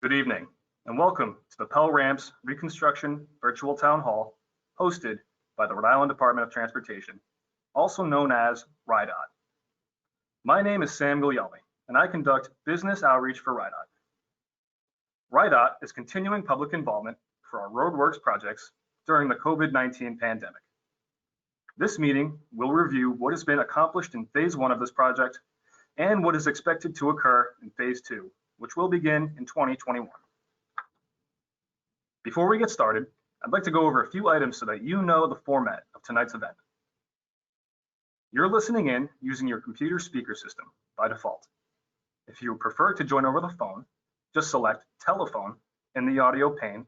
Good evening, and welcome to the Pell Ramps Reconstruction Virtual Town Hall, hosted by the Rhode Island Department of Transportation, also known as RIDOT. My name is Sam Guglielmi, and I conduct business outreach for RIDOT. RIDOT is continuing public involvement for our roadworks projects during the COVID-19 pandemic. This meeting will review what has been accomplished in Phase 1 of this project and what is expected to occur in Phase 2, which will begin in 2021. Before we get started, I'd like to go over a few items so that you know the format of tonight's event. You're listening in using your computer speaker system by default. If you prefer to join over the phone, just select telephone in the audio pane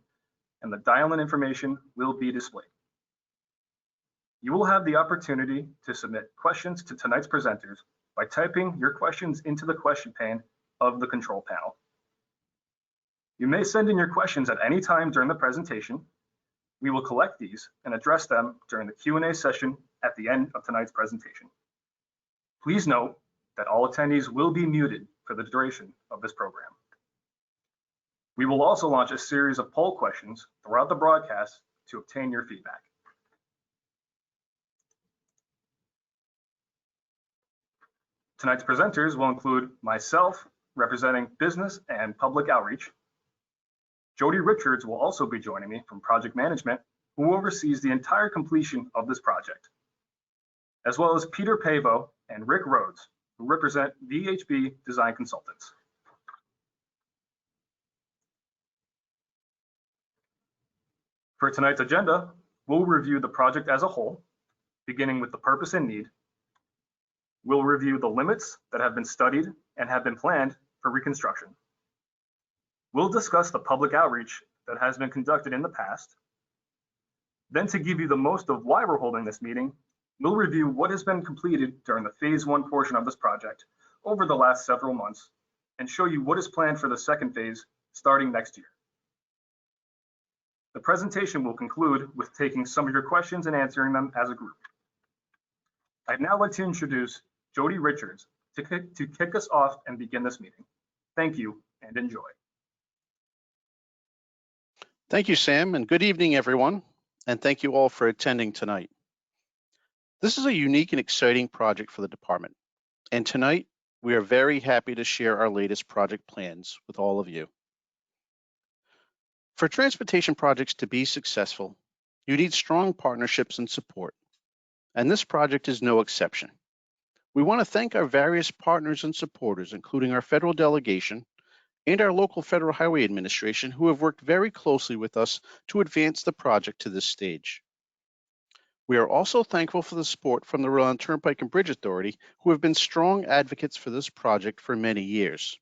and the dial-in information will be displayed. You will have the opportunity to submit questions to tonight's presenters by typing your questions into the question pane of the control panel. You may send in your questions at any time during the presentation. We will collect these and address them during the Q&A session at the end of tonight's presentation. Please note that all attendees will be muted for the duration of this program. We will also launch a series of poll questions throughout the broadcast to obtain your feedback. Tonight's presenters will include myself, representing business and public outreach. Jody Richards will also be joining me from project management, who oversees the entire completion of this project, as well as Peter Pavo and Rick Rhodes, who represent VHB Design Consultants. For tonight's agenda, we'll review the project as a whole, beginning with the purpose and need. We'll review the limits that have been studied and have been planned for reconstruction. We'll discuss the public outreach that has been conducted in the past. Then, to give you the most of why we're holding this meeting, we'll review what has been completed during the Phase 1 portion of this project over the last several months and show you what is planned for the second phase starting next year. The presentation will conclude with taking some of your questions and answering them as a group. I'd now like to introduce Jody Richards to kick us off and begin this meeting. Thank you and enjoy. Thank you, Sam, and good evening, everyone, and thank you all for attending tonight. This is a unique and exciting project for the department, and tonight we are very happy to share our latest project plans with all of you. For transportation projects to be successful, you need strong partnerships and support, and this project is no exception. We want to thank our various partners and supporters, including our federal delegation and our local Federal Highway Administration, who have worked very closely with us to advance the project to this stage. We are also thankful for the support from the Rhode Island Turnpike and Bridge Authority, who have been strong advocates for this project for many years.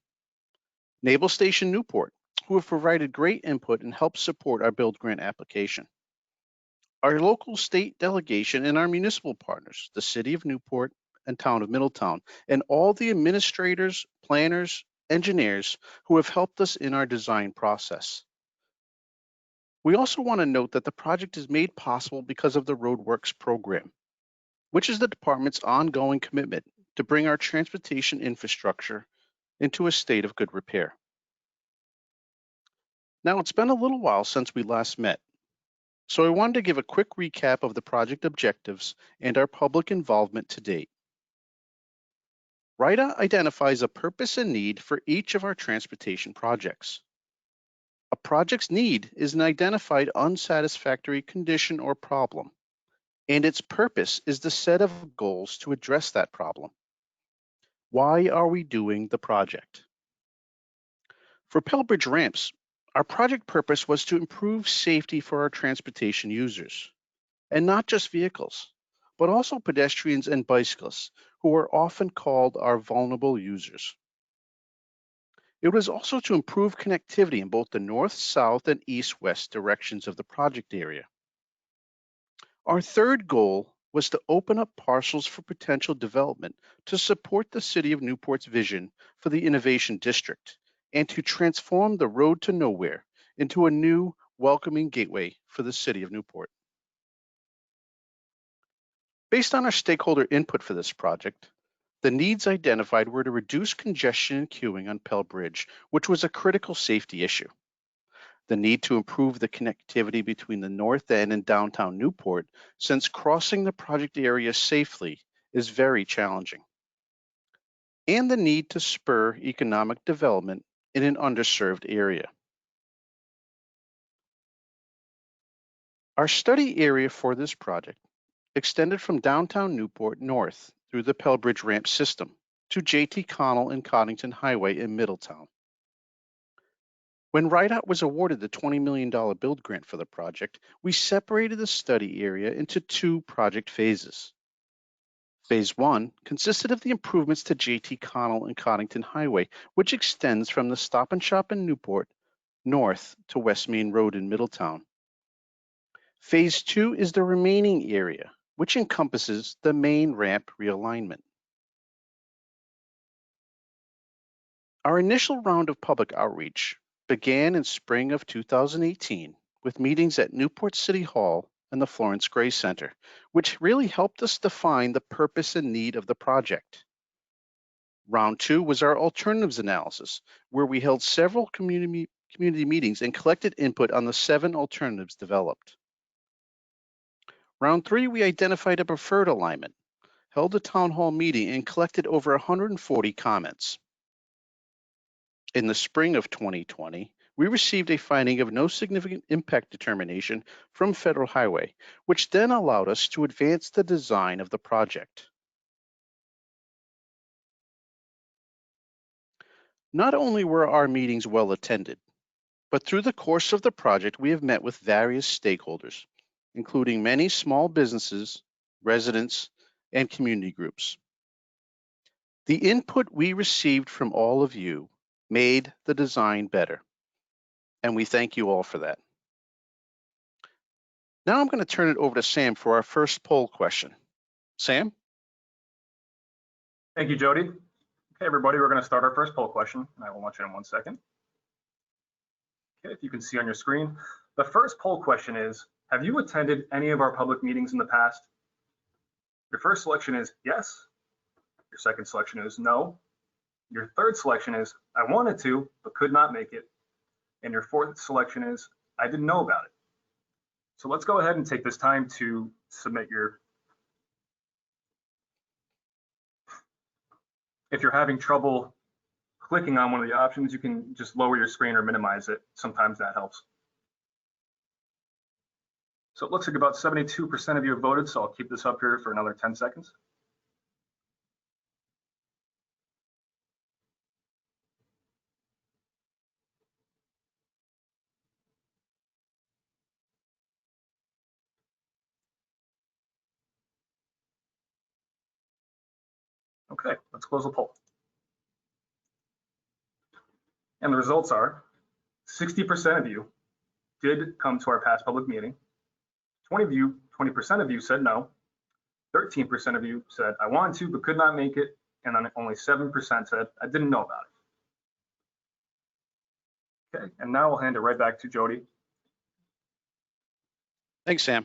Naval Station Newport, who have provided great input and helped support our build grant application. Our local state delegation and our municipal partners, the City of Newport and Town of Middletown, and all the administrators, planners, engineers who have helped us in our design process. We also want to note that the project is made possible because of the Roadworks program, which is the department's ongoing commitment to bring our transportation infrastructure into a state of good repair. Now, it's been a little while since we last met, so I wanted to give a quick recap of the project objectives and our public involvement to date. RIDOT identifies a purpose and need for each of our transportation projects. A project's need is an identified unsatisfactory condition or problem, and its purpose is the set of goals to address that problem. Why are we doing the project? For Pell Bridge ramps, our project purpose was to improve safety for our transportation users, and not just vehicles, but also pedestrians and bicyclists, who are often called our vulnerable users. It was also to improve connectivity in both the north, south, and east-west directions of the project area. Our third goal was to open up parcels for potential development to support the City of Newport's vision for the Innovation District and to transform the road to nowhere into a new, welcoming gateway for the City of Newport. Based on our stakeholder input for this project, The needs identified were to reduce congestion and queuing on Pell Bridge, which was a critical safety issue. The need to improve the connectivity between the North End and downtown Newport, since crossing the project area safely is very challenging. And the need to spur economic development in an underserved area. Our study area for this project extended from downtown Newport north through the Pell Bridge ramp system to J.T. Connell and Coddington Highway in Middletown. When RIDOT was awarded the $20 million build grant for the project, we separated the study area into two project phases. Phase 1 consisted of the improvements to J.T. Connell and Coddington Highway, which extends from the Stop and Shop in Newport north to West Main Road in Middletown. Phase 2 is the remaining area, which encompasses the main ramp realignment. Our initial round of public outreach began in spring of 2018 with meetings at Newport City Hall and the Florence Gray Center, which really helped us define the purpose and need of the project. Round 2 was our alternatives analysis, where we held several community meetings and collected input on the 7 alternatives developed. Round 3, we identified a preferred alignment, held a town hall meeting, and collected over 140 comments. In the spring of 2020, we received a finding of no significant impact determination from Federal Highway, which then allowed us to advance the design of the project. Not only were our meetings well attended, but through the course of the project, we have met with various stakeholders, including many small businesses, residents, and community groups. The input we received from all of you made the design better, and we thank you all for that. Now I'm going to turn it over to Sam for our first poll question. Sam? Thank you, Jody. Okay, everybody, we're going to start our first poll question. I will launch it in 1 second. Okay, if you can see on your screen, the first poll question is, have you attended any of our public meetings in the past? Your first selection is yes. Your second selection is no. Your third selection is I wanted to, but could not make it. And your fourth selection is I didn't know about it. So let's go ahead and take this time to submit your. If you're having trouble clicking on one of the options, you can just lower your screen or minimize it. Sometimes that helps. So it looks like about 72% of you have voted, so I'll keep this up here for another 10 seconds. Okay, let's close the poll. And the results are 60% of you did come to our past public meeting. 20% of you said no. 13% of you said I wanted to but could not make it, and then only 7% said I didn't know about it. Okay, and now I'll hand it right back to Jody. Thanks, Sam.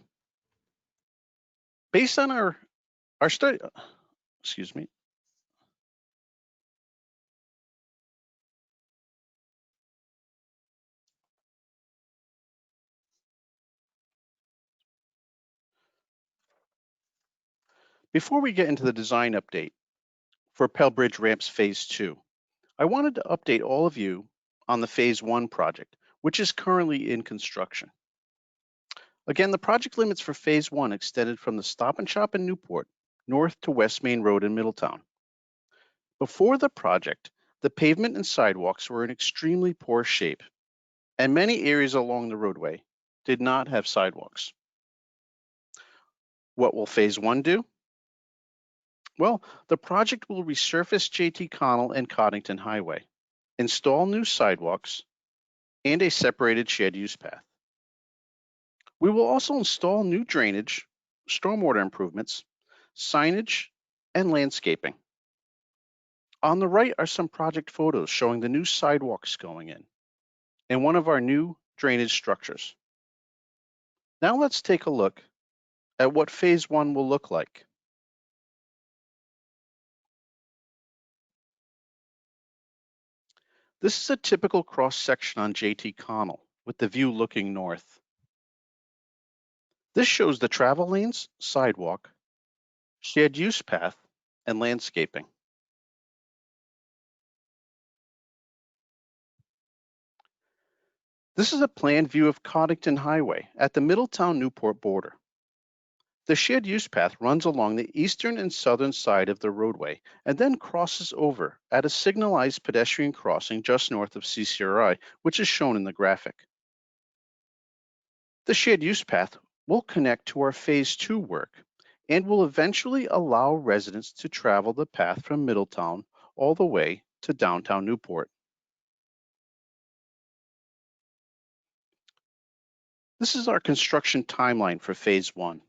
Based on our study, excuse me. Before we get into the design update for Pell Bridge Ramps Phase 2, I wanted to update all of you on the Phase 1 project, which is currently in construction. Again, the project limits for Phase 1 extended from the Stop and Shop in Newport north to West Main Road in Middletown. Before the project, the pavement and sidewalks were in extremely poor shape, and many areas along the roadway did not have sidewalks. What will Phase 1 do? Well, the project will resurface J.T. Connell and Coddington Highway, install new sidewalks, and a separated shared use path. We will also install new drainage, stormwater improvements, signage, and landscaping. On the right are some project photos showing the new sidewalks going in and one of our new drainage structures. Now let's take a look at what Phase 1 will look like. This is a typical cross-section on JT Connell with the view looking north. This shows the travel lanes, sidewalk, shared use path, and landscaping. This is a planned view of Coddington Highway at the Middletown-Newport border. The shared use path runs along the eastern and southern side of the roadway and then crosses over at a signalized pedestrian crossing just north of CCRI, which is shown in the graphic. The shared use path will connect to our Phase 2 work and will eventually allow residents to travel the path from Middletown all the way to downtown Newport. This is our construction timeline for Phase 1.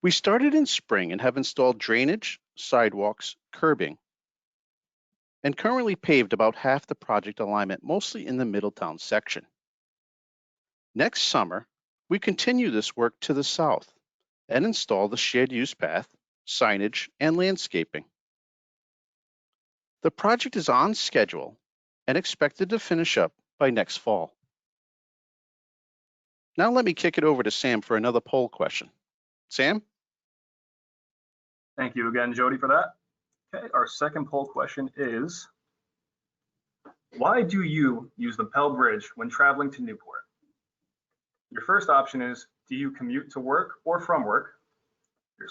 We started in spring and have installed drainage, sidewalks, curbing, and currently paved about half the project alignment, mostly in the Middletown section. Next summer, we continue this work to the south and install the shared use path, signage, and landscaping. The project is on schedule and expected to finish up by next fall. Now let me kick it over to Sam for another poll question. Sam? Thank you again, Jody, for that. Okay, our second poll question is, why do you use the Pell Bridge when traveling to Newport? Your first option is, do you commute to work or from work? Your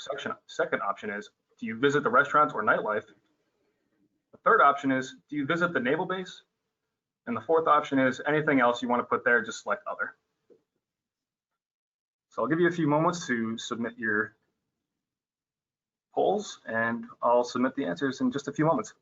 second option is, do you visit the restaurants or nightlife? The third option is, do you visit the naval base? And the fourth option is, anything else you want to put there, just select other. So I'll give you a few moments to submit your polls, and I'll submit the answers in just a few moments.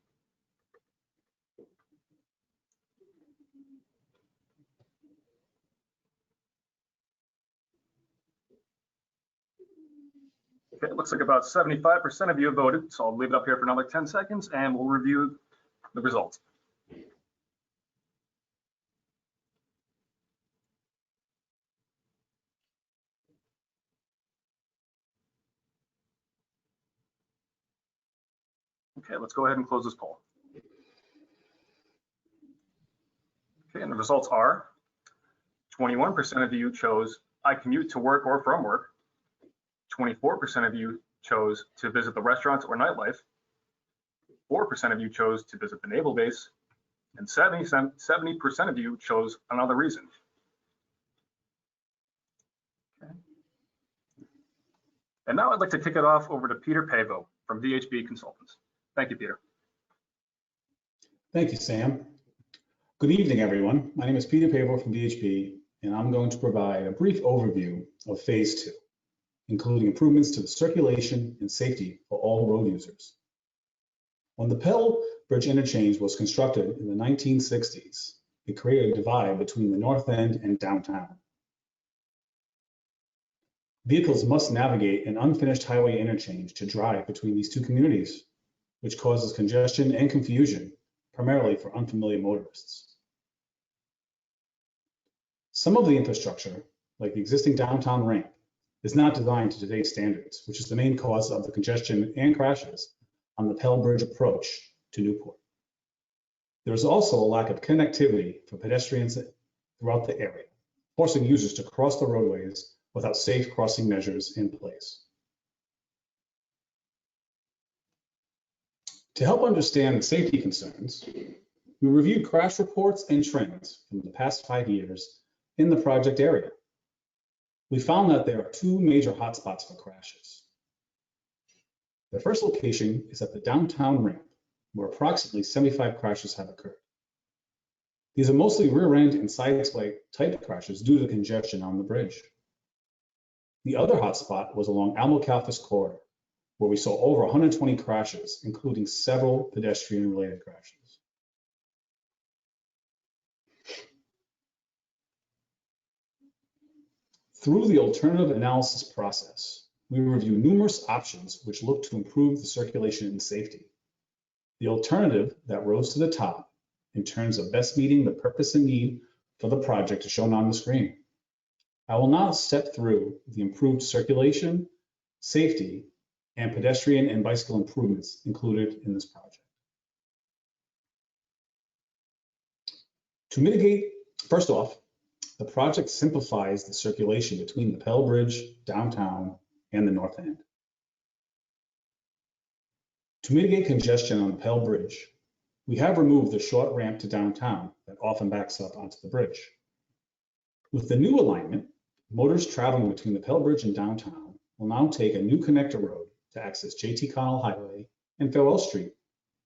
Okay, it looks like about 75% of you have voted, so I'll leave it up here for another 10 seconds and we'll review the results. Okay, let's go ahead and close this poll. Okay, and the results are 21% of you chose I commute to work or from work. 24% of you chose to visit the restaurants or nightlife. 4% of you chose to visit the naval base, and 70% of you chose another reason. Okay. And now I'd like to kick it off over to Peter Pavo from VHB Consultants. Thank you, Peter. Thank you, Sam. Good evening, everyone. My name is Peter Pavo from VHB, and I'm going to provide a brief overview of Phase 2, including improvements to the circulation and safety for all road users. When the Pell Bridge interchange was constructed in the 1960s, it created a divide between the north end and downtown. Vehicles must navigate an unfinished highway interchange to drive between these two communities, which causes congestion and confusion, primarily for unfamiliar motorists. Some of the infrastructure, like the existing downtown ramp, is not designed to today's standards, which is the main cause of the congestion and crashes on the Pell Bridge approach to Newport. There is also a lack of connectivity for pedestrians throughout the area, forcing users to cross the roadways without safe crossing measures in place. To help understand the safety concerns, we reviewed crash reports and trends from the past 5 years in the project area. We found that there are two major hotspots for crashes. The first location is at the downtown ramp, where approximately 75 crashes have occurred. These are mostly rear end and side swipe type crashes due to the congestion on the bridge. The other hotspot was along Alamo-Calfus corridor, where we saw over 120 crashes, including several pedestrian-related crashes. Through the alternative analysis process, we review numerous options which look to improve the circulation and safety. The alternative that rose to the top in terms of best meeting the purpose and need for the project is shown on the screen. I will now step through the improved circulation, safety, and pedestrian and bicycle improvements included in this project. To mitigate, first off, the project simplifies the circulation between the Pell Bridge, downtown, and the north end. To mitigate congestion on the Pell Bridge, we have removed the short ramp to downtown that often backs up onto the bridge. With the new alignment, motors traveling between the Pell Bridge and downtown will now take a new connector road to access J.T. Connell Highway and Farewell Street,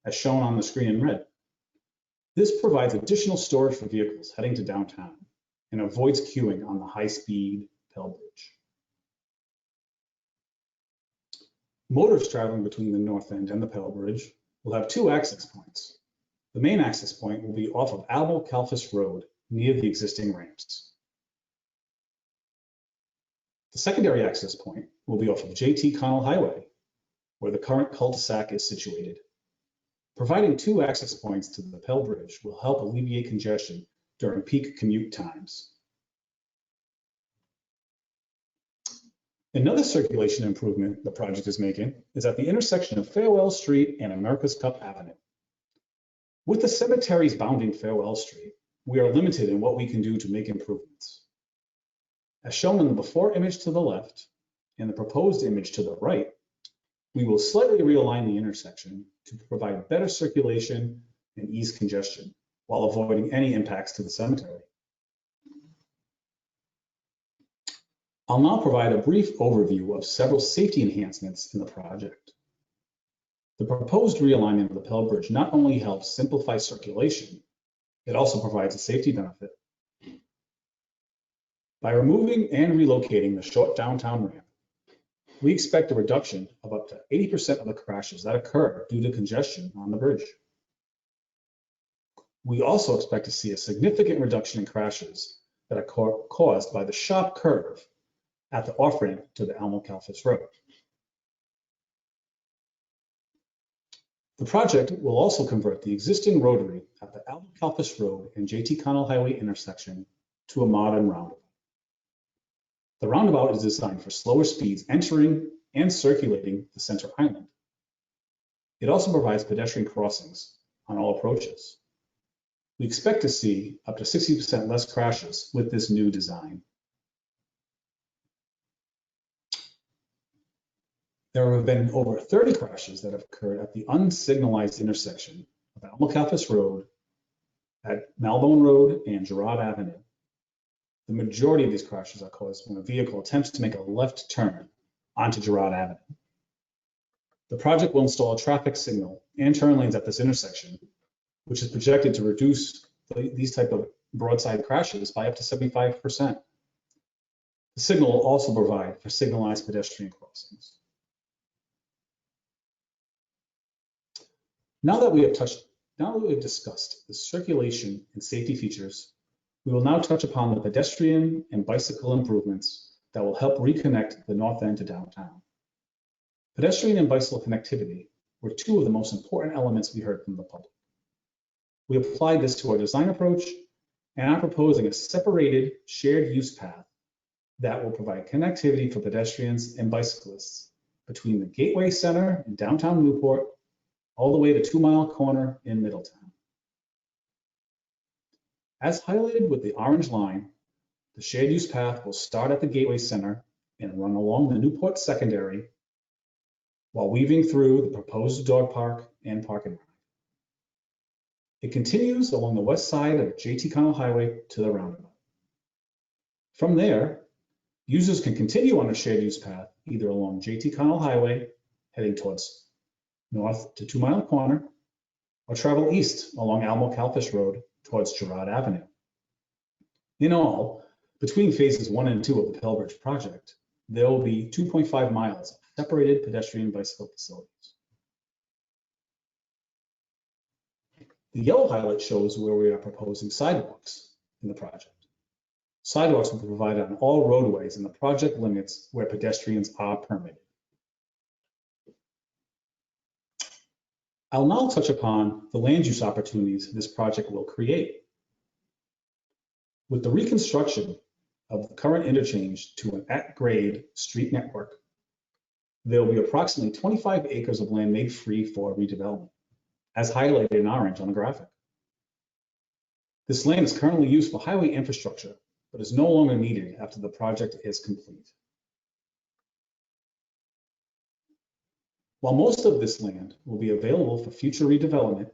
as shown on the screen in red. This provides additional storage for vehicles heading to downtown and avoids queuing on the high-speed Pell Bridge. Motors traveling between the north end and the Pell Bridge will have two access points. The main access point will be off of Alamo-Calfus Road near the existing ramps. The secondary access point will be off of J.T. Connell Highway, where the current cul-de-sac is situated. Providing two access points to the Pell Bridge will help alleviate congestion during peak commute times. Another circulation improvement the project is making is at the intersection of Farewell Street and America's Cup Avenue. With the cemeteries bounding Farewell Street, we are limited in what we can do to make improvements. As shown in the before image to the left and the proposed image to the right, we will slightly realign the intersection to provide better circulation and ease congestion while avoiding any impacts to the cemetery. I'll now provide a brief overview of several safety enhancements in the project. The proposed realignment of the Pell Bridge not only helps simplify circulation, it also provides a safety benefit. By removing and relocating the short downtown ramp, we expect a reduction of up to 80% of the crashes that occur due to congestion on the bridge. We also expect to see a significant reduction in crashes that are caused by the sharp curve at the off-ramp to the Alamo-Calfus Road. The project will also convert the existing rotary at the Alamo-Calfus Road and J.T. Connell Highway intersection to a modern roundabout. The roundabout is designed for slower speeds entering and circulating the center island. It also provides pedestrian crossings on all approaches. We expect to see up to 60% less crashes with this new design. There have been over 30 crashes that have occurred at the unsignalized intersection of Alamo-Calfus Road, at Malbone Road and Girard Avenue. The majority of these crashes are caused when a vehicle attempts to make a left turn onto Girard Avenue. The project will install a traffic signal and turn lanes at this intersection, which is projected to reduce these type of broadside crashes by up to 75%. The signal will also provide for signalized pedestrian crossings. Now that we have discussed the circulation and safety features, we will now touch upon the pedestrian and bicycle improvements that will help reconnect the north end to downtown. Pedestrian and bicycle connectivity were two of the most important elements we heard from the public. We applied this to our design approach and are proposing a separated shared use path that will provide connectivity for pedestrians and bicyclists between the Gateway Center in downtown Newport all the way to 2 Mile Corner in Middletown. As highlighted with the orange line, the shared use path will start at the Gateway Center and run along the Newport Secondary while weaving through the proposed dog park and parking lot. It continues along the west side of J.T. Connell Highway to the roundabout. From there, users can continue on a shared use path either along J.T. Connell Highway heading towards north to 2 Mile Corner, or travel east along Alamo-Calfus Road towards Girard Avenue. In all, between phases 1 and 2 of the Pell Bridge project, there will be 2.5 miles of separated pedestrian bicycle facilities. The yellow highlight shows where we are proposing sidewalks in the project. Sidewalks will be provided on all roadways in the project limits where pedestrians are permitted. I'll now touch upon the land use opportunities this project will create. With the reconstruction of the current interchange to an at-grade street network, there will be approximately 25 acres of land made free for redevelopment, as highlighted in orange on the graphic. This land is currently used for highway infrastructure, but is no longer needed after the project is complete. While most of this land will be available for future redevelopment,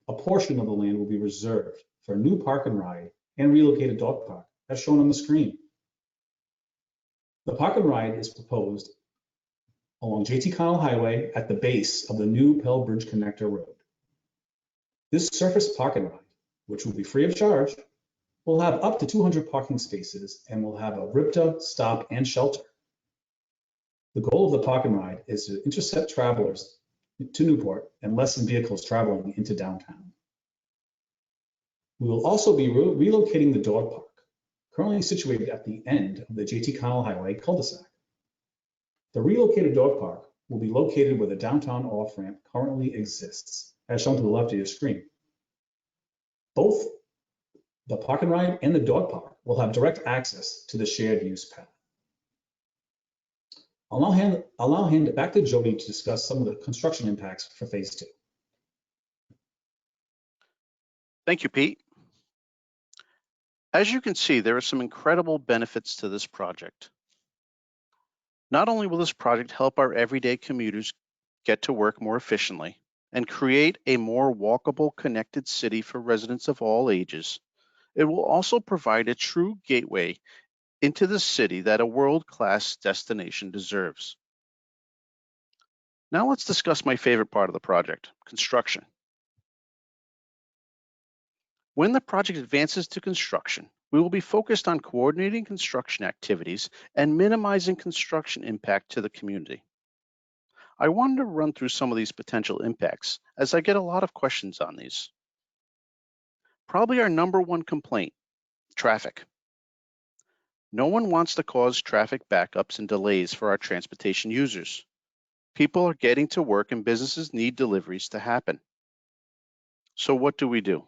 a portion of the land will be reserved for a new park and ride and relocated dog park, as shown on the screen. The park and ride is proposed along JT Connell Highway at the base of the new Pell Bridge Connector Road. This surface park and ride, which will be free of charge, will have up to 200 parking spaces and will have a RIPTA stop and shelter. The goal of the park and ride is to intercept travelers to Newport and lessen vehicles traveling into downtown. We will also be relocating the dog park, currently situated at the end of the JT Connell Highway cul-de-sac. The relocated dog park will be located where the downtown off-ramp currently exists, as shown to the left of your screen. Both the park and ride and the dog park will have direct access to the shared use path. I'll now hand it back to Jody to discuss some of the construction impacts for phase 2. Thank you, Pete. As you can see, there are some incredible benefits to this project. Not only will this project help our everyday commuters get to work more efficiently and create a more walkable, connected city for residents of all ages, it will also provide a true gateway into the city that a world-class destination deserves. Now let's discuss my favorite part of the project, construction. When the project advances to construction, we will be focused on coordinating construction activities and minimizing construction impact to the community. I wanted to run through some of these potential impacts as I get a lot of questions on these. Probably our number one complaint, traffic. No one wants to cause traffic backups and delays for our transportation users. People are getting to work and businesses need deliveries to happen. So what do?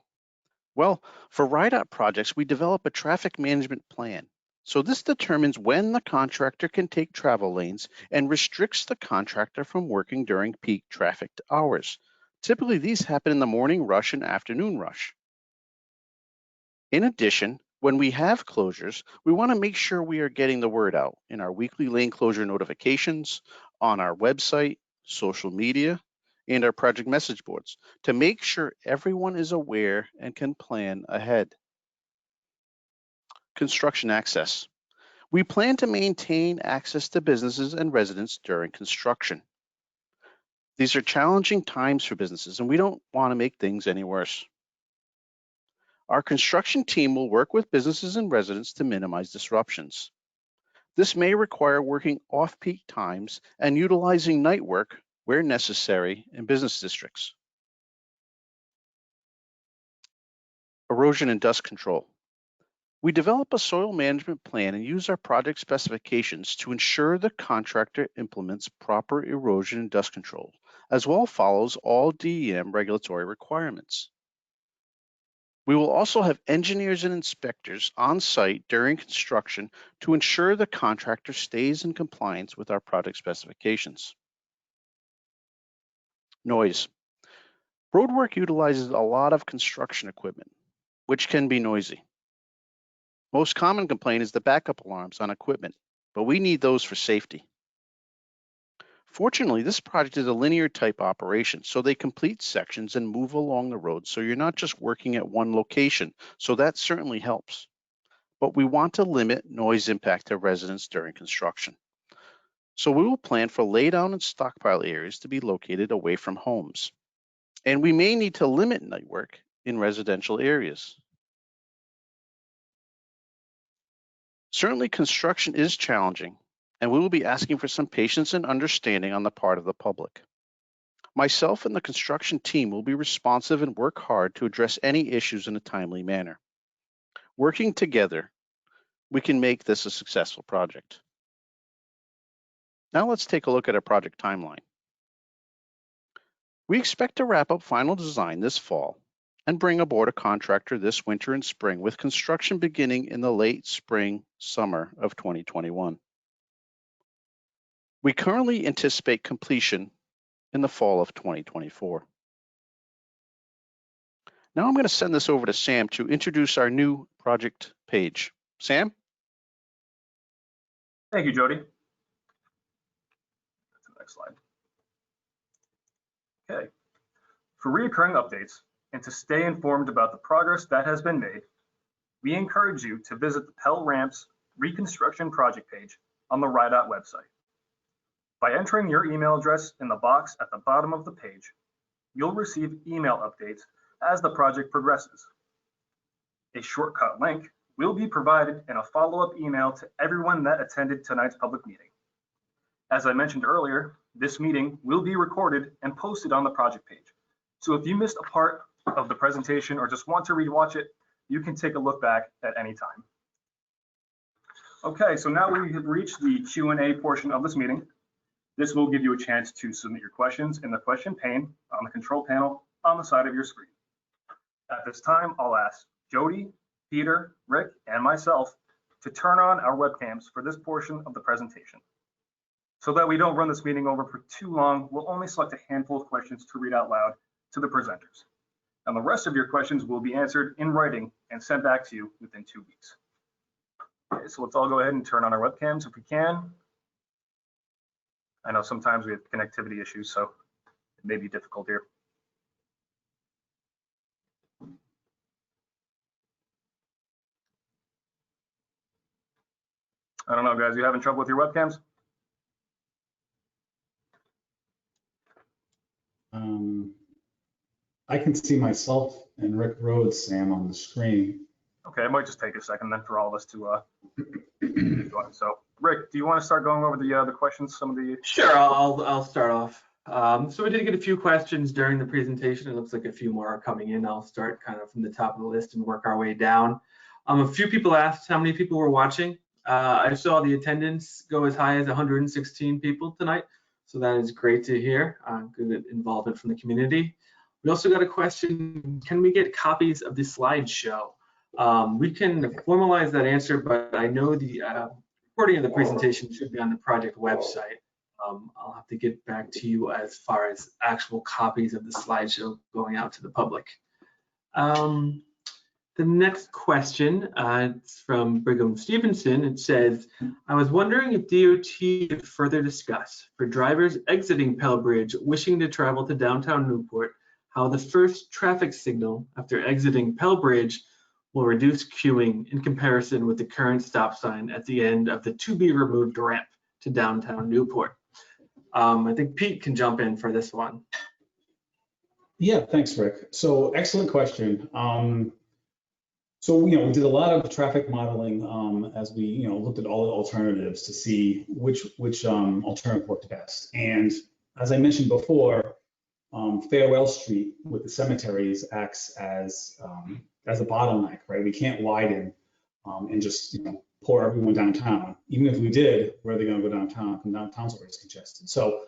Well, for ride-out projects, we develop a traffic management plan. So this determines when the contractor can take travel lanes and restricts the contractor from working during peak traffic hours. Typically, these happen in the morning rush and afternoon rush. In addition, when we have closures, we want to make sure we are getting the word out in our weekly lane closure notifications, on our website, social media, and our project message boards to make sure everyone is aware and can plan ahead. Construction access. We plan to maintain access to businesses and residents during construction. These are challenging times for businesses, and we don't want to make things any worse. Our construction team will work with businesses and residents to minimize disruptions. This may require working off-peak times and utilizing night work where necessary in business districts. Erosion and dust control. We develop a soil management plan and use our project specifications to ensure the contractor implements proper erosion and dust control, as well follows all DEM regulatory requirements. We will also have engineers and inspectors on site during construction to ensure the contractor stays in compliance with our project specifications. Noise. Roadwork utilizes a lot of construction equipment, which can be noisy. Most common complaint is the backup alarms on equipment, but we need those for safety. Fortunately, this project is a linear type operation, so they complete sections and move along the road, so you're not just working at one location, so that certainly helps. But we want to limit noise impact to residents during construction. So we will plan for laydown and stockpile areas to be located away from homes. And we may need to limit night work in residential areas. Certainly, construction is challenging, and we will be asking for some patience and understanding on the part of the public. Myself and the construction team will be responsive and work hard to address any issues in a timely manner. Working together, we can make this a successful project. Now let's take a look at our project timeline. We expect to wrap up final design this fall and bring aboard a contractor this winter and spring, with construction beginning in the late spring, summer of 2021. We currently anticipate completion in the fall of 2024. Now I'm going to send this over to Sam to introduce our new project page. Sam? Thank you, Jody. That's the next slide. Okay. For reoccurring updates and to stay informed about the progress that has been made, we encourage you to visit the Pell Ramps Reconstruction Project page on the RIDOT website. By entering your email address in the box at the bottom of the page, you'll receive email updates as the project progresses. A shortcut link will be provided in a follow-up email to everyone that attended tonight's public meeting. As I mentioned earlier, this meeting will be recorded and posted on the project page. So if you missed a part of the presentation or just want to rewatch it, you can take a look back at any time. Okay, so now we have reached the Q&A portion of this meeting. This will give you a chance to submit your questions in the question pane on the control panel on the side of your screen. At this time, I'll ask Jody, Peter, Rick, and myself to turn on our webcams for this portion of the presentation. So that we don't run this meeting over for too long, we'll only select a handful of questions to read out loud to the presenters. And the rest of your questions will be answered in writing and sent back to you within 2 weeks. Okay, so let's all go ahead and turn on our webcams if we can. I know sometimes we have connectivity issues, so it may be difficult here. I don't know, guys, you having trouble with your webcams? I can see myself and Rick Rhodes, Sam, on the screen. Okay, it might just take a second then for all of us to join. So, Rick, do you want to start going over the questions? Some of the Sure, I'll start off. So we did get a few questions during the presentation. It looks like a few more are coming in. I'll start kind of from the top of the list and work our way down. A few people asked how many people were watching. I saw the attendance go as high as 116 people tonight, so that is great to hear. Good involvement from the community. We also got a question, can we get copies of the slideshow? We can formalize that answer, but I know the recording of the presentation should be on the project website. I'll have to get back to you as far as actual copies of the slideshow going out to the public. The next question, it's from Brigham Stevenson. It says, I was wondering if DOT could further discuss for drivers exiting Pell Bridge wishing to travel to downtown Newport, how the first traffic signal after exiting Pell Bridge will reduce queuing in comparison with the current stop sign at the end of the to-be-removed ramp to downtown Newport. I think Pete can jump in for this one. Yeah, thanks, Rick. So excellent question. So, we did a lot of traffic modeling as we, looked at all the alternatives to see which alternative worked best. And as I mentioned before, Farewell Street with the cemeteries acts as a bottleneck, right? We can't widen and just pour everyone downtown. Even if we did, where are they going to go downtown? And downtown's always congested. So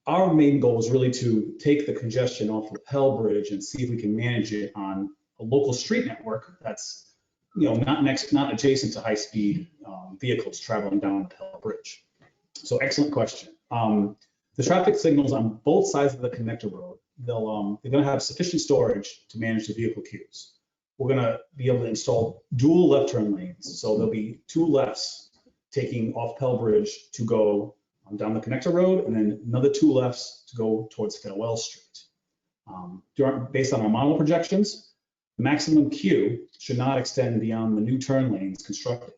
our main goal is really to take the congestion off of Pell Bridge and see if we can manage it on a local street network that's not adjacent to high-speed vehicles traveling down the Pell Bridge. So excellent question. The traffic signals on both sides of the connector road, they're going to have sufficient storage to manage the vehicle queues. We're going to be able to install dual left turn lanes. So there'll be 2 lefts taking off Pell Bridge to go down the connector road, and then another 2 lefts to go towards Farewell Street. Based on our model projections, the maximum queue should not extend beyond the new turn lanes constructed.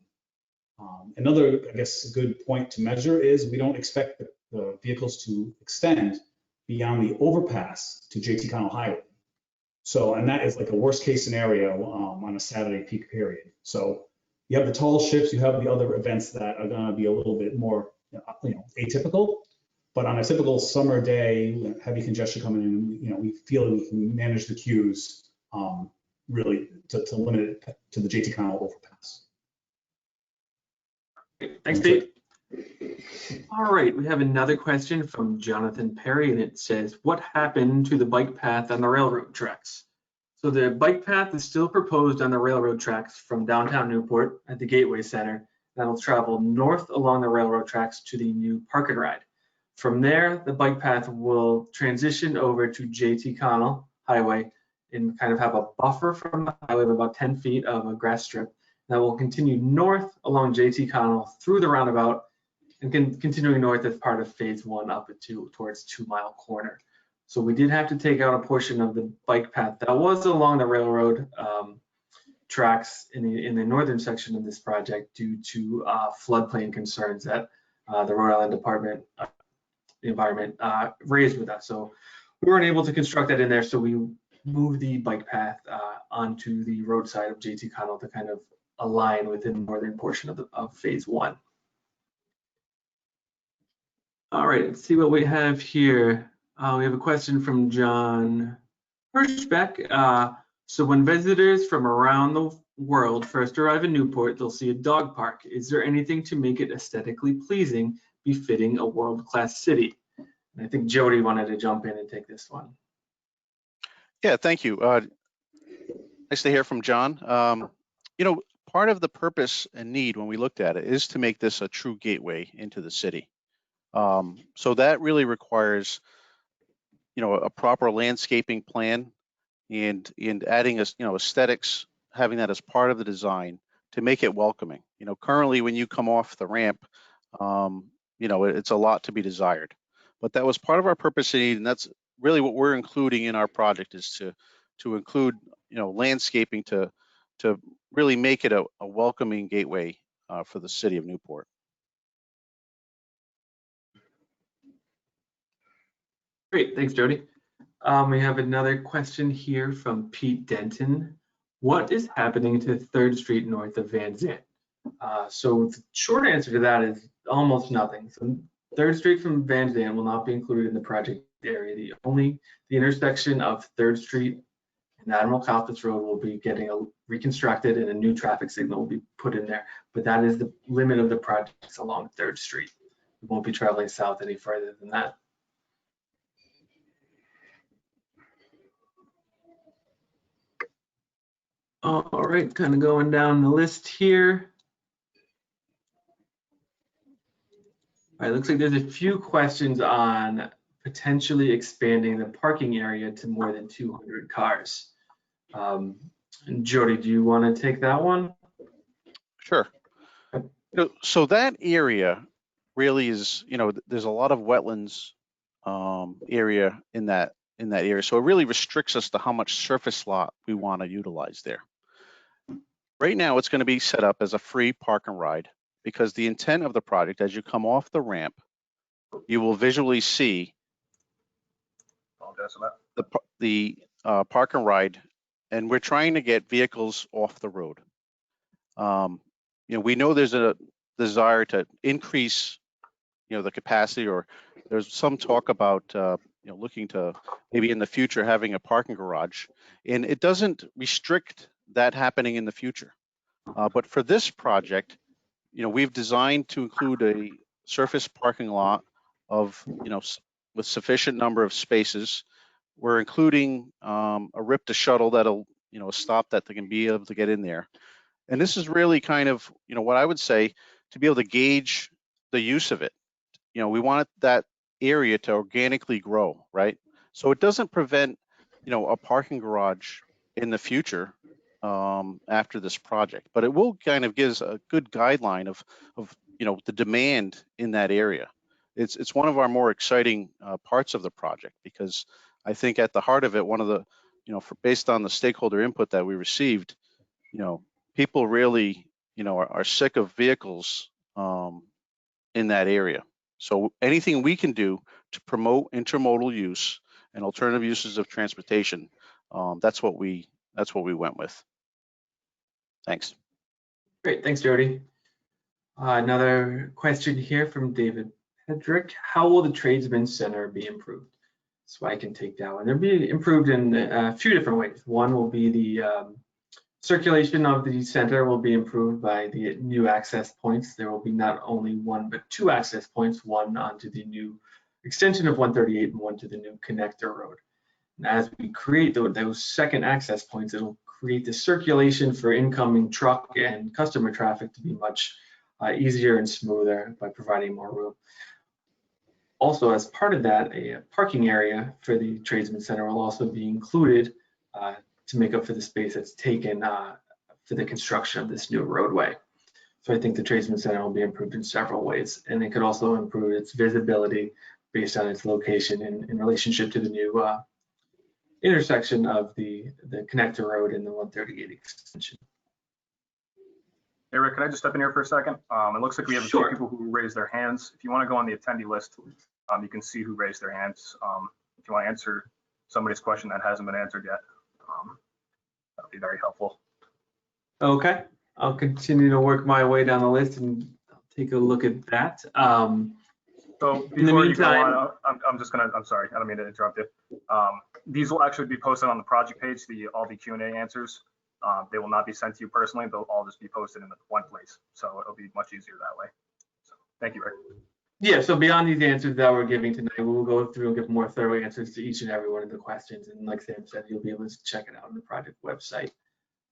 Another, I guess, good point to measure is we don't expect the vehicles to extend beyond the overpass to JT Connell Highway. So, and that is like a worst case scenario on a Saturday peak period. So you have the tall ships, you have the other events that are going to be a little bit more atypical, but on a typical summer day, heavy congestion coming in, we feel we can manage the queues really to limit it to the JT Connell overpass. Thanks, Pete. All right, we have another question from Jonathan Perry, and it says, what happened to the bike path on the railroad tracks? So the bike path is still proposed on the railroad tracks from downtown Newport at the Gateway Center. That'll travel north along the railroad tracks to the new Park and Ride. From there, the bike path will transition over to JT Connell Highway and kind of have a buffer from the highway of about 10 feet of a grass strip that will continue north along JT Connell through the roundabout and continuing north as part of phase 1 up towards 2 Mile Corner. So we did have to take out a portion of the bike path that was along the railroad tracks in the northern section of this project due to floodplain concerns that the Rhode Island Department of the Environment raised with us. So we weren't able to construct that in there, so we moved the bike path onto the roadside of JT Connell to kind of align within the northern portion of phase 1. All right, let's see what we have here. We have a question from John Hirschbeck. So when visitors from around the world first arrive in Newport, they'll see a dog park. Is there anything to make it aesthetically pleasing, befitting a world-class city? And I think Jody wanted to jump in and take this one. Yeah, thank you. Nice to hear from John. You know, part of the purpose and need when we looked at it is to make this a true gateway into the city. So that really requires, you know, a proper landscaping plan and adding aesthetics, having that as part of the design to make it welcoming. You know, currently when you come off the ramp, you know, it's a lot to be desired. But that was part of our purpose and need, and that's really what we're including in our project, is to include, you know, landscaping to really make it a welcoming gateway for the city of Newport. Great, thanks, Jody. We have another question here from Pete Denton. What is happening to 3rd Street north of Van Zandt? So the short answer to that is almost nothing. So 3rd Street from Van Zandt will not be included in the project area. The intersection of 3rd Street and Admiral Kalpitz Road will be getting reconstructed, and a new traffic signal will be put in there. But that is the limit of the projects along 3rd Street. We won't be traveling south any further than that. All right, kind of going down the list here. All right, looks like there's a few questions on potentially expanding the parking area to more than 200 cars. And Jody, do you want to take that one? Sure. So that area really is, you know, there's a lot of wetlands area in that area. So it really restricts us to how much surface lot we want to utilize there. Right now, it's going to be set up as a free park and ride, because the intent of the project, as you come off the ramp, you will visually see the park and ride, and we're trying to get vehicles off the road. You know, we know there's a desire to increase, you know, the capacity, or there's some talk about, you know, looking to maybe in the future having a parking garage, and it doesn't restrict that happening in the future. But for this project, you know, we've designed to include a surface parking lot of, you know, with sufficient number of spaces. We're including a RIP to shuttle that'll, you know, stop that they can be able to get in there. And this is really kind of, you know, what I would say to be able to gauge the use of it. You know, we want that area to organically grow, right? So it doesn't prevent, you know, a parking garage in the future after this project, but it will kind of give us a good guideline of you know, the demand in that area. It's one of our more exciting parts of the project, because I think at the heart of it, one of the, you know, based on the stakeholder input that we received, you know, people really, you know, are sick of vehicles in that area. So anything we can do to promote intermodal use and alternative uses of transportation, that's what we went with. Thanks. Great, thanks, Jody. Another question here from David Hedrick. How will the Tradesmen Center be improved? So I can take that one. They'll be improved in a few different ways. One will be the circulation of the center will be improved by the new access points. There will be not only one, but 2 access points, one onto the new extension of 138 and one to the new connector road. And as we create those second access points, it'll create the circulation for incoming truck and customer traffic to be much easier and smoother by providing more room. Also, as part of that, a parking area for the Tradesmen Center will also be included to make up for the space that's taken for the construction of this new roadway. So I think the tradesman center will be improved in several ways, and it could also improve its visibility based on its location in relationship to the new intersection of the connector road and the 138 extension. Hey, Rick, can I just step in here for a second? It looks like we have a few people who raised their hands. If you want to go on the attendee list, you can see who raised their hands. If you want to answer somebody's question that hasn't been answered yet, that would be very helpful. Okay, I'll continue to work my way down the list and take a look at that. So before you go on, I'm sorry, I don't mean to interrupt you. These will actually be posted on the project page, all the Q&A answers. They will not be sent to you personally. They'll all just be posted in one place. So it'll be much easier that way. So thank you, Rick. Yeah, so beyond these answers that we're giving tonight, we will go through and give more thorough answers to each and every one of the questions. And like Sam said, you'll be able to check it out on the project website.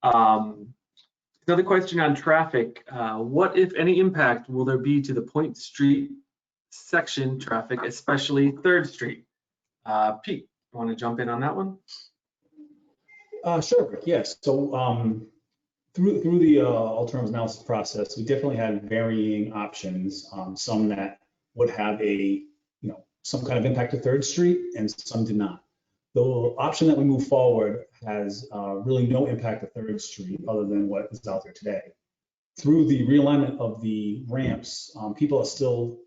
Another question on traffic. What, if any, impact will there be to the Point Street section traffic, especially 3rd Street? Pete, you want to jump in on that one? Sure, yes. So through the alternative analysis process, we definitely had varying options. Some that would have some kind of impact to 3rd Street, and some did not. The option that we move forward has really no impact to 3rd Street other than what is out there today. Through the realignment of the ramps, we're still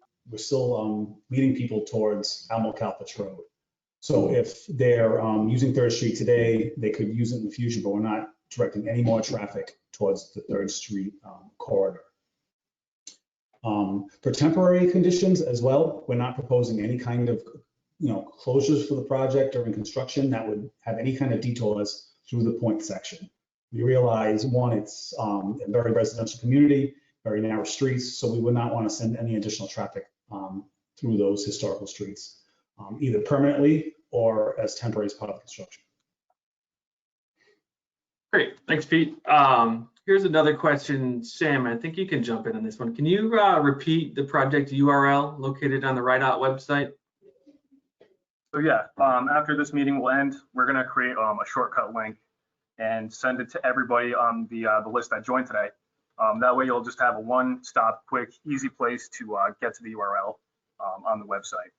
leading people towards Alamo Calpich Road. So if they're using 3rd Street today, they could use it in the future, but we're not directing any more traffic towards the 3rd Street corridor. For temporary conditions as well, we're not proposing any kind of closures for the project during construction that would have any kind of detours through the Point section. We realize, one, it's a very residential community, very narrow streets, so we would not want to send any additional traffic through those historical streets, either permanently or as temporary as part of construction. Great, thanks, Pete. Here's another question. Sam, I think you can jump in on this one. Can you repeat the project URL located on the RIDOT website? So yeah, after this meeting will end, we're going to create a shortcut link and send it to everybody on the list that joined today. That way you'll just have a one-stop, quick, easy place to get to the URL on the website.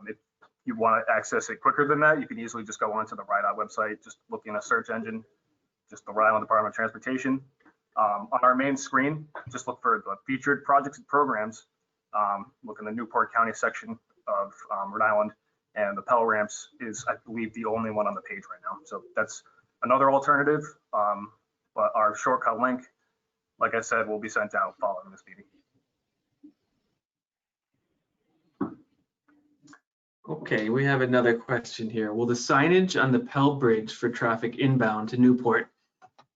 If you want to access it quicker than that, you can easily just go onto the RIDOT website, just look in a search engine, just the Rhode Island Department of Transportation. On our main screen, just look for the featured projects and programs. Look in the Newport County section of Rhode Island, and the Pell ramps is, I believe, the only one on the page right now. So that's another alternative, but our shortcut link, like I said, will be sent out following this meeting. Okay, we have another question here. Will the signage on the Pell Bridge for traffic inbound to Newport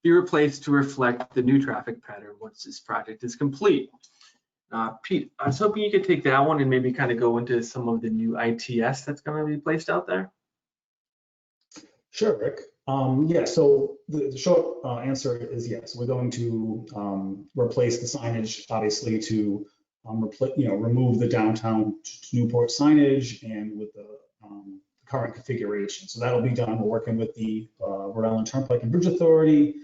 be replaced to reflect the new traffic pattern once this project is complete? Pete, I was hoping you could take that one and maybe kind of go into some of the new ITS that's going to be placed out there. Sure, Rick. Yeah, so the short answer is yes. We're going to replace the signage, obviously, to remove the downtown to Newport signage and with the current configuration. So that'll be done. We're working with the Rhode Island Turnpike and Bridge Authority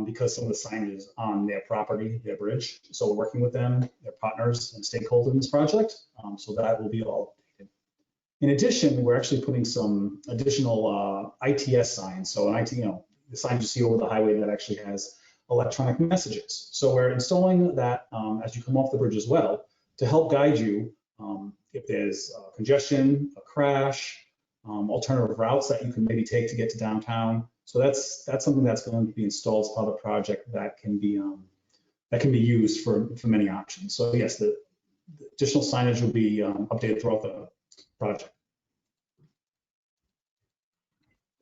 because some of the signage is on their property, their bridge. So we're working with them, their partners and stakeholders in this project. So that will be all updated. In addition, we're actually putting some additional ITS signs. So the sign you see over the highway that actually has electronic messages. So we're installing that as you come off the bridge as well to help guide you if there's congestion, a crash, alternative routes that you can maybe take to get to downtown. So that's something that's going to be installed as part of the project that can be used for many options. So yes, the additional signage will be updated throughout the project.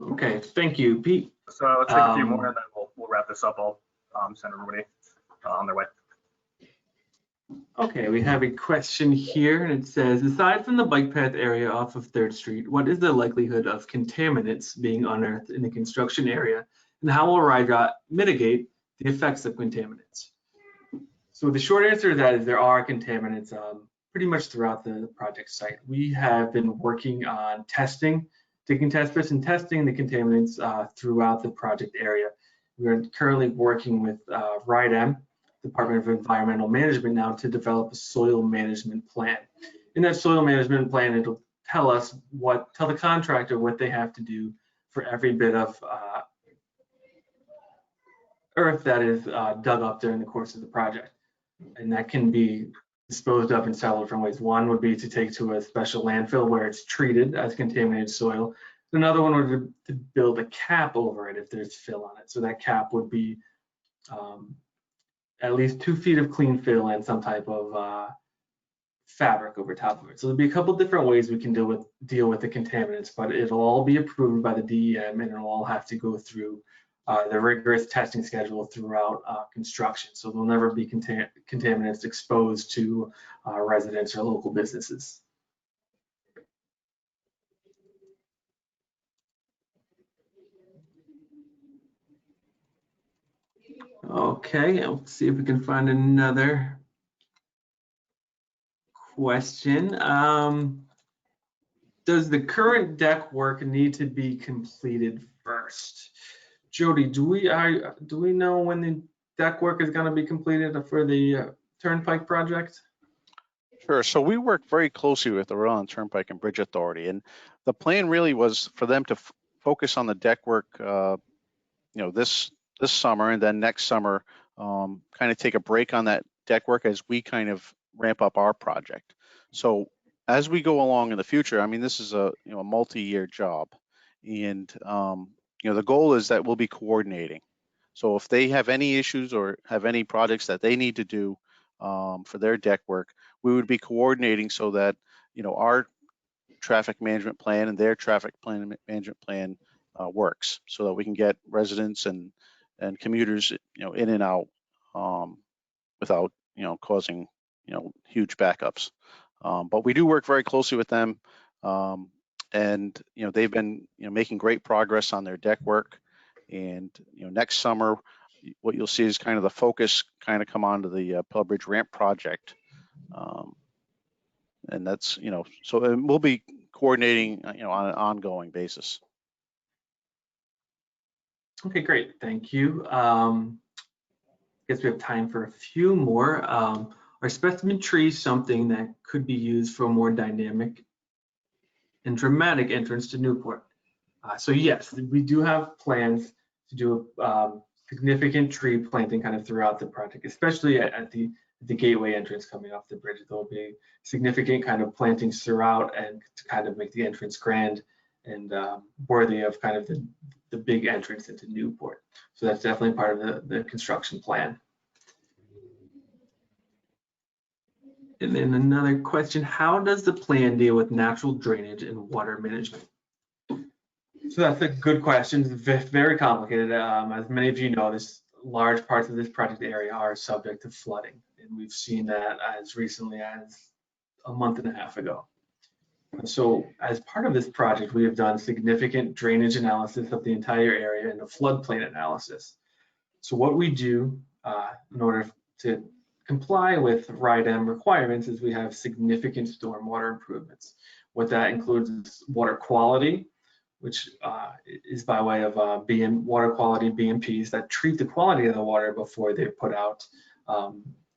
Okay, thank you, Pete. So let's take a few more and then we'll wrap this up. I'll send everybody on their way. Okay, we have a question here and it says, aside from the bike path area off of 3rd Street, what is the likelihood of contaminants being unearthed in the construction area, and how will RIDOT mitigate the effects of contaminants? So the short answer to that is there are contaminants pretty much throughout the project site. We have been working on testing taking test pits and testing the contaminants throughout the project area. We are currently working with RIDEM, Department of Environmental Management, now to develop a soil management plan. In that soil management plan, it'll tell the contractor what they have to do for every bit of earth that is dug up during the course of the project. And that can be disposed of in several different ways. One would be to take to a special landfill where it's treated as contaminated soil. Another one would be to build a cap over it if there's fill on it. So that cap would be at least 2 feet of clean fill and some type of fabric over top of it. So there'll be a couple different ways we can deal with the contaminants, but it'll all be approved by the DEM, and it'll all have to go through the rigorous testing schedule throughout construction. So there'll never be contaminants exposed to residents or local businesses. Okay, let's see if we can find another question. Does the current deck work need to be completed first? Jody, do we know when the deck work is going to be completed for the Turnpike project? Sure. So we work very closely with the Rhode Island Turnpike and Bridge Authority, and the plan really was for them to focus on the deck work, this summer, and then next summer, kind of take a break on that deck work as we kind of ramp up our project. So as we go along in the future, I mean, this is a multi-year job, and the goal is that we'll be coordinating. So if they have any issues or have any projects that they need to do for their deck work, we would be coordinating so that our traffic management plan and their traffic management plan works, so that we can get residents and commuters in and out without causing huge backups. But we do work very closely with them, and they've been making great progress on their deck work. And next summer, what you'll see is kind of the focus kind of come onto the Pell Bridge ramp project, and that's so we'll be coordinating on an ongoing basis. Okay, great, thank you. I guess we have time for a few more. Are specimen trees something that could be used for a more dynamic and dramatic entrance to Newport? So yes, we do have plans to do a significant tree planting kind of throughout the project, especially at the gateway entrance coming off the bridge. There will be significant kind of plantings throughout, and to kind of make the entrance grand and worthy of kind of the big entrance into Newport. So that's definitely part of the construction plan. And then another question, how does the plan deal with natural drainage and water management? So that's a good question. It's very complicated. As many of you know, large parts of this project area are subject to flooding, and we've seen that as recently as a month and a half ago. So as part of this project, we have done significant drainage analysis of the entire area and a floodplain analysis. So what we do in order to comply with RIDEM requirements is we have significant stormwater improvements. What that includes is water quality, which is by way of water quality BMPs that treat the quality of the water before they're put out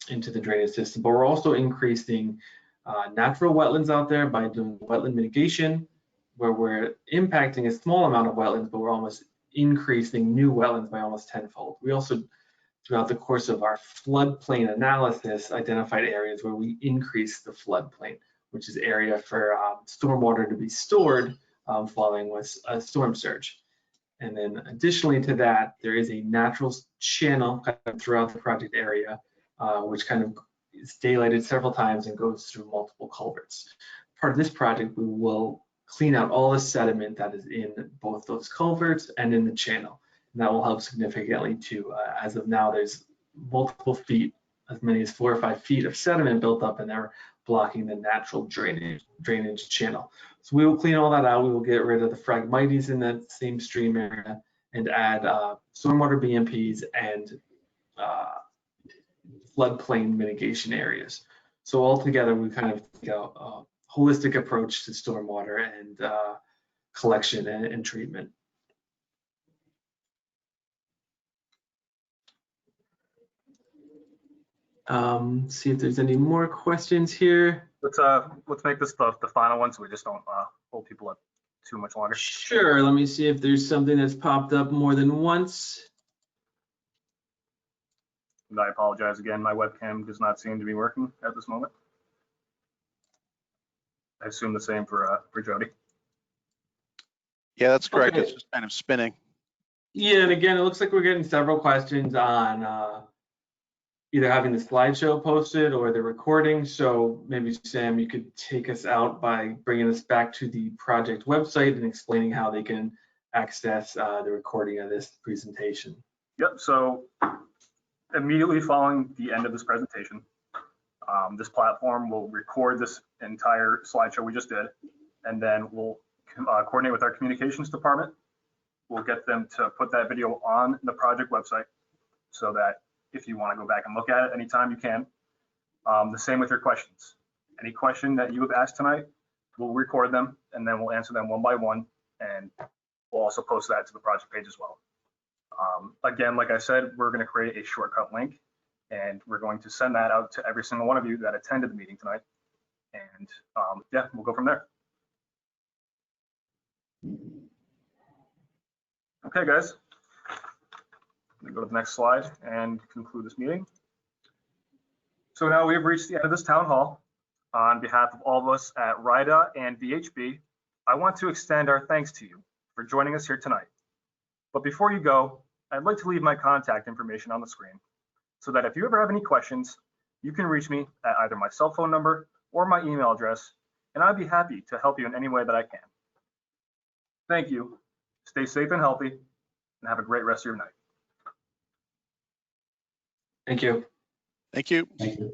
into the drainage system. But we're also increasing natural wetlands out there by doing wetland mitigation, where we're impacting a small amount of wetlands, but we're almost increasing new wetlands by almost tenfold. We also, throughout the course of our floodplain analysis, identified areas where we increase the floodplain, which is area for stormwater to be stored following with a storm surge. And then additionally to that, there is a natural channel kind of throughout the project area, which kind of is daylighted several times and goes through multiple culverts. Part of this project, we will clean out all the sediment that is in both those culverts and in the channel. And that will help significantly too. As of now, there's multiple feet, as many as 4 or 5 feet of sediment built up in there, blocking the natural drainage channel. So we will clean all that out. We will get rid of the phragmites in that same stream area and add stormwater BMPs and floodplain mitigation areas. So altogether, we kind of take a holistic approach to stormwater and collection and treatment. See if there's any more questions here. Let's make this the final one so we just don't hold people up too much longer. Sure, let me see if there's something that's popped up more than once. And I apologize again, my webcam does not seem to be working at this moment. I assume the same for Jody. Yeah, that's correct. Okay. It's just kind of spinning. Yeah, and again, it looks like we're getting several questions on either having the slideshow posted or the recording. So maybe Sam, you could take us out by bringing us back to the project website and explaining how they can access the recording of this presentation. Yep, so immediately following the end of this presentation, this platform will record this entire slideshow we just did, and then we'll coordinate with our communications department. We'll get them to put that video on the project website so that if you want to go back and look at it anytime you can. The same with your questions. Any question that you have asked tonight, we'll record them and then we'll answer them one by one, and we'll also post that to the project page as well. Again, like I said, we're going to create a shortcut link and we're going to send that out to every single one of you that attended the meeting tonight. And yeah, we'll go from there. Okay, guys. Let me go to the next slide and conclude this meeting. So now we've reached the end of this town hall. On behalf of all of us at RIDA and VHB, I want to extend our thanks to you for joining us here tonight. But before you go, I'd like to leave my contact information on the screen so that if you ever have any questions, you can reach me at either my cell phone number or my email address, and I'd be happy to help you in any way that I can. Thank you. Stay safe and healthy, and have a great rest of your night. Thank you. Thank you. Thank you.